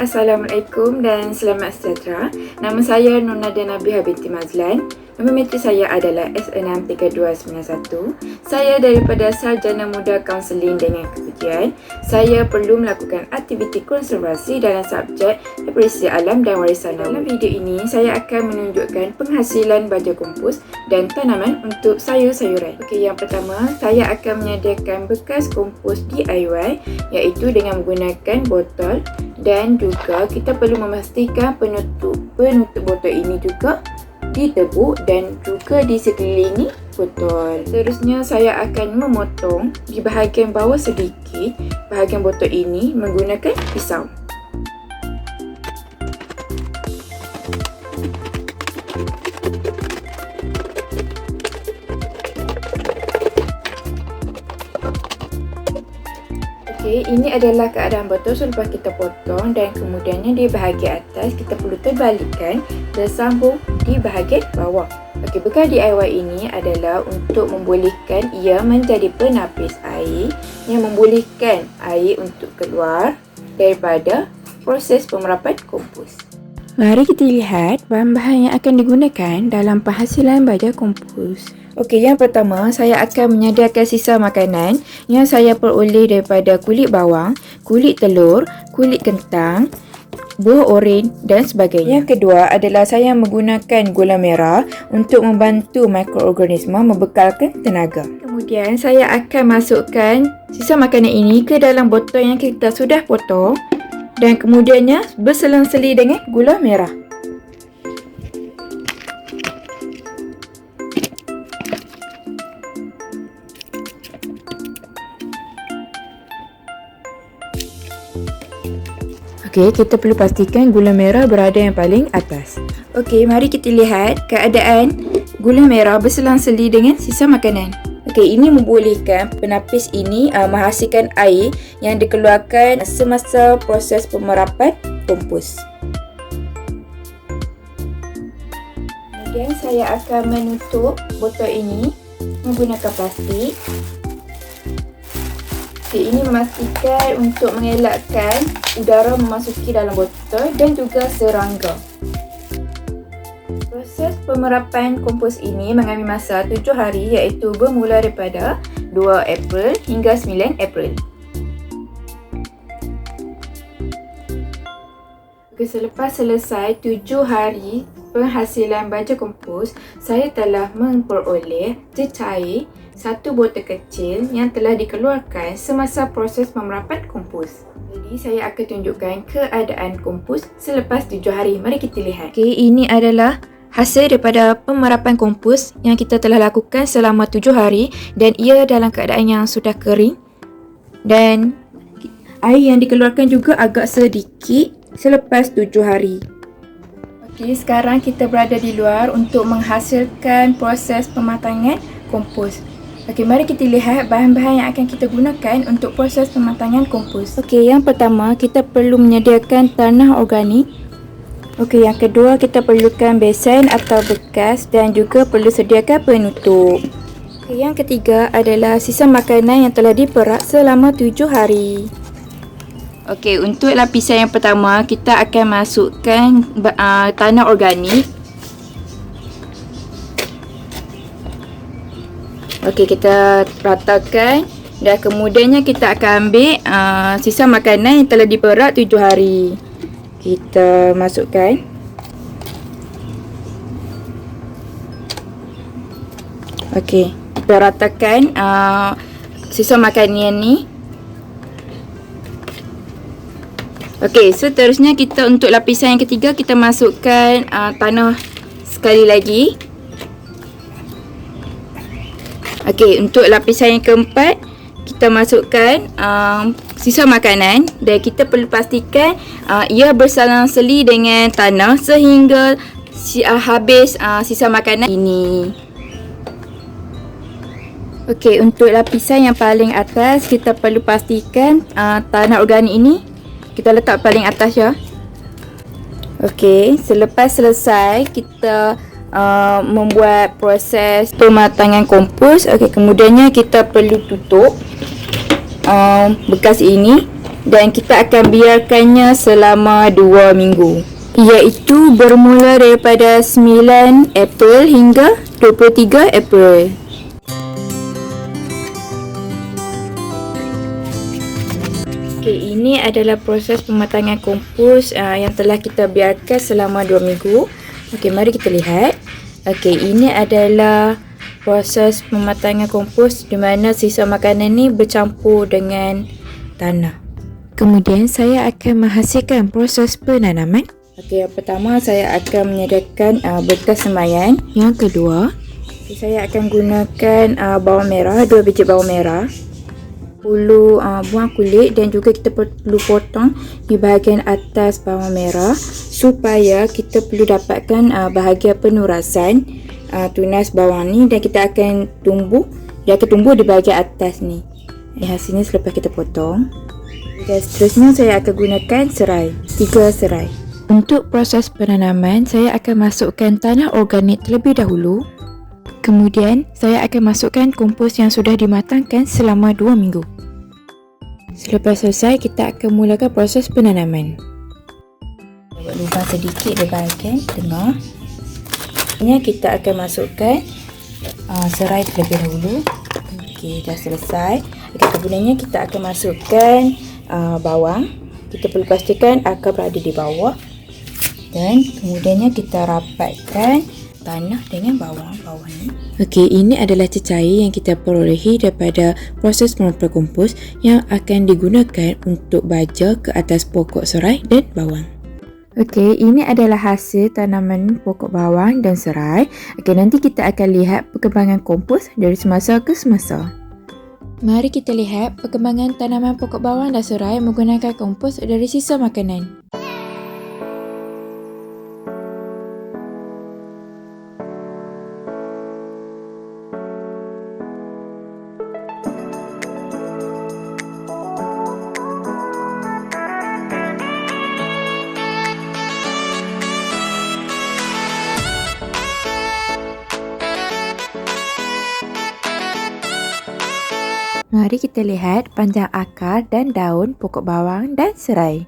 Assalamualaikum dan selamat sejahtera. Nama saya Nur Nadia Nabihah binti Mazlan. Nombor saya adalah S63291. Saya daripada Sarjana Muda Kaunseling dengan Kesucian. Saya perlu melakukan aktiviti konservasi dalam subjek apresiasi alam dan warisan alam. Dalam video ini, saya akan menunjukkan penghasilan baja kompos dan tanaman untuk sayur-sayuran. Okey, yang pertama, saya akan menyediakan bekas kompos DIY iaitu dengan menggunakan botol dan juga kita perlu memastikan penutup botol ini juga ditebuk dan juga di sekelilingi botol. Seterusnya saya akan memotong di bahagian bawah sedikit bahagian botol ini menggunakan pisau. Okey, ini adalah keadaan botol selepas kita potong dan kemudiannya di bahagian atas kita perlu terbalikkan bersambung di bahagian bawah. Okey, bekal DIY ini adalah untuk membolehkan ia menjadi penapis air yang membolehkan air untuk keluar daripada proses pemerapan kompos. Mari kita lihat bahan-bahan yang akan digunakan dalam penghasilan baja kompos. Okey, yang pertama saya akan menyediakan sisa makanan yang saya peroleh daripada kulit bawang, kulit telur, kulit kentang, buah oren dan sebagainya. Yang kedua adalah saya menggunakan gula merah untuk membantu mikroorganisma membekalkan tenaga. Kemudian saya akan masukkan sisa makanan ini ke dalam botol yang kita sudah potong dan kemudiannya berselang-seli dengan gula merah. Okey, kita perlu pastikan gula merah berada yang paling atas. Okey, mari kita lihat keadaan gula merah berselang-seli dengan sisa makanan. Okey, ini membolehkan penapis ini menghasilkan air yang dikeluarkan semasa proses pemerapan kompos. Kemudian saya akan menutup botol ini menggunakan plastik. Okey, ini memastikan untuk mengelakkan udara memasuki dalam botol dan juga serangga. Proses pemerapan kompos ini mengambil masa 7 hari iaitu bermula daripada 2 April hingga 9 April. Okey, selepas selesai 7 hari penghasilan baja kompos, saya telah memperoleh cecair 1 botol kecil yang telah dikeluarkan semasa proses pemerapan kompos. Jadi saya akan tunjukkan keadaan kompos selepas 7 hari. Mari kita lihat. Okey, ini adalah hasil daripada pemerapan kompos yang kita telah lakukan selama 7 hari dan ia dalam keadaan yang sudah kering dan air yang dikeluarkan juga agak sedikit selepas 7 hari. Okey, sekarang kita berada di luar untuk menghasilkan proses pematangan kompos. Okey, mari kita lihat bahan-bahan yang akan kita gunakan untuk proses pematangan kompos. Okey, yang pertama kita perlu menyediakan tanah organik. Okey, yang kedua kita perlukan besen atau bekas dan juga perlu sediakan penutup. Okey, yang ketiga adalah sisa makanan yang telah diperak selama 7 hari. Okey, untuk lapisan yang pertama kita akan masukkan tanah organik. Okey, kita ratakan dan kemudiannya kita akan ambil sisa makanan yang telah diperak 7 hari. Kita masukkan. Okey, kita ratakan sisa makanan ni. Okey, seterusnya kita untuk lapisan yang ketiga kita masukkan tanah sekali lagi. Okey, untuk lapisan yang keempat kita masukkan sisa makanan dan kita perlu pastikan ia berselang-seli dengan tanah sehingga habis sisa makanan ini. Okey, untuk lapisan yang paling atas kita perlu pastikan tanah organik ini kita letak paling atas ya. Okey, selepas selesai kita membuat proses pematangan kompos. Okey, kemudiannya kita perlu tutup bekas ini dan kita akan biarkannya selama 2 minggu, iaitu bermula daripada 9 April hingga 23 April. Okey, ini adalah proses pematangan kompos yang telah kita biarkan selama 2 minggu. Okey, mari kita lihat. Okey, ini adalah proses pematangan kompos di mana sisa makanan ni bercampur dengan tanah. Kemudian saya akan menghasilkan proses penanaman. Okey, yang pertama saya akan menyediakan bekas semaian. Yang kedua, saya akan gunakan bawang merah, 2 biji bawang merah. Perlu buang kulit dan juga kita perlu potong di bahagian atas bawang merah supaya kita perlu dapatkan bahagian penurasan tunas bawang ni, dan kita akan tumbuh di bahagian atas ni. Hasilnya selepas kita potong. Dan seterusnya saya akan gunakan serai, 3 serai. Untuk proses penanaman, saya akan masukkan tanah organik terlebih dahulu. Kemudian, saya akan masukkan kompos yang sudah dimatangkan selama 2 minggu. Selepas selesai, kita akan mulakan proses penanaman. Buat lubang sedikit di bahagian tengah. Ini kita akan masukkan serai terlebih dahulu. Okey, dah selesai. Kemudiannya kita akan masukkan bawang. Kita perlu pastikan akar berada di bawah, dan kemudiannya kita rapatkan tanah dengan bawang ni. Okey, ini adalah cecair yang kita perolehi daripada proses pengumpul kompos yang akan digunakan untuk baja ke atas pokok serai dan bawang. Okey, ini adalah hasil tanaman pokok bawang dan serai. Okey, nanti kita akan lihat perkembangan kompos dari semasa ke semasa. Mari kita lihat perkembangan tanaman pokok bawang dan serai menggunakan kompos dari sisa makanan. Mari kita lihat panjang akar dan daun pokok bawang dan serai.